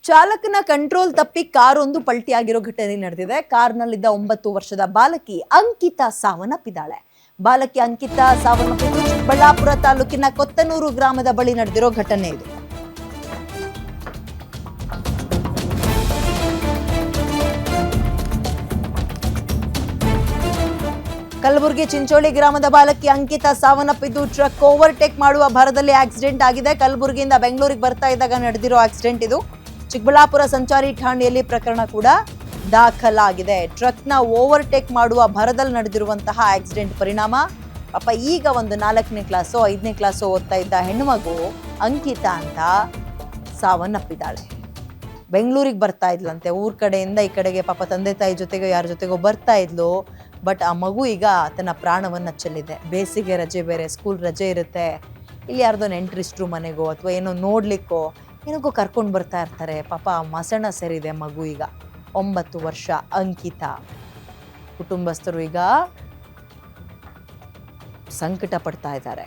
ಚಾಲಕನ ಕಂಟ್ರೋಲ್ ತಪ್ಪಿ ಕಾರೊಂದು ಪಲ್ಟಿಯಾಗಿರೋ ಘಟನೆ ನಡೆದಿದೆ. ಕಾರ್ನಲ್ಲಿದ್ದ 9 ವರ್ಷದ ಬಾಲಕಿ ಅಂಕಿತಾ ಸಾವನ್ನಪ್ಪಿದ್ದಾಳೆ. ಬಾಲಕಿ ಅಂಕಿತಾ ಸಾವನ್ನಪ್ಪಿದ್ದು ಚಿಕ್ಕಬಳ್ಳಾಪುರ ತಾಲೂಕಿನ ಕೊತ್ತನೂರು ಗ್ರಾಮದ ಬಳಿ ನಡೆದಿರೋ ಘಟನೆ ಇದು. ಕಲಬುರಗಿ ಚಿಂಚೋಳಿ ಗ್ರಾಮದ ಬಾಲಕಿ ಅಂಕಿತಾ ಸಾವನ್ನಪ್ಪಿದ್ದು ಟ್ರಕ್ ಓವರ್ಟೇಕ್ ಮಾಡುವ ಭರದಲ್ಲಿ ಆಕ್ಸಿಡೆಂಟ್ ಆಗಿದೆ. ಕಲಬುರಗಿಯಿಂದ ಬೆಂಗಳೂರಿಗೆ ಬರ್ತಾ ಇದ್ದಾಗ ನಡೆದಿರೋ ಆಕ್ಸಿಡೆಂಟ್ ಇದು. ಚಿಕ್ಕಬಳ್ಳಾಪುರ ಸಂಚಾರಿ ಠಾಣೆಯಲ್ಲಿ ಪ್ರಕರಣ ಕೂಡ ದಾಖಲಾಗಿದೆ. ಟ್ರಕ್ನ ಓವರ್ಟೇಕ್ ಮಾಡುವ ಭರದಲ್ಲಿ ನಡೆದಿರುವಂತಹ ಆಕ್ಸಿಡೆಂಟ್ ಪರಿಣಾಮ ಪಾಪ ಈಗ ಒಂದು 4ನೇ ಕ್ಲಾಸೋ 5ನೇ ಕ್ಲಾಸೋ ಓದ್ತಾ ಇದ್ದ ಹೆಣ್ಣುಮಗು ಅಂಕಿತಾ ಅಂತ ಸಾವನ್ನಪ್ಪಿದ್ದಾಳೆ. ಬೆಂಗಳೂರಿಗೆ ಬರ್ತಾ ಇದ್ಲಂತೆ, ಊರ್ ಕಡೆಯಿಂದ ಈ ಕಡೆಗೆ ಪಾಪ ತಂದೆ ತಾಯಿ ಜೊತೆಗೋ ಯಾರ ಜೊತೆಗೋ ಬರ್ತಾ ಇದ್ಲು. ಬಟ್ ಆ ಮಗು ಈಗ ತನ್ನ ಪ್ರಾಣವನ್ನ ಚೆಲ್ಲಿದೆ. ಬೇಸಿಗೆ ರಜೆ ಬೇರೆ, ಸ್ಕೂಲ್ ರಜೆ ಇರುತ್ತೆ, ಇಲ್ಲಿ ಯಾರ್ದೋ ನೆಂಟರಿಸ್ಟ್ರು ಮನೆಗೋ ಅಥವಾ ಏನೋ ನೋಡ್ಲಿಕ್ಕೋ ಏನಕ್ಕೋ ಕರ್ಕೊಂಡು ಬರ್ತಾ ಇರ್ತಾರೆ. ಪಾಪ ಮಸಣ ಸೇರಿದೆ ಮಗು. ಈಗ 9 ವರ್ಷ ಅಂಕಿತಾ. ಕುಟುಂಬಸ್ಥರು ಈಗ ಸಂಕಟ ಪಡ್ತಾ ಇದ್ದಾರೆ.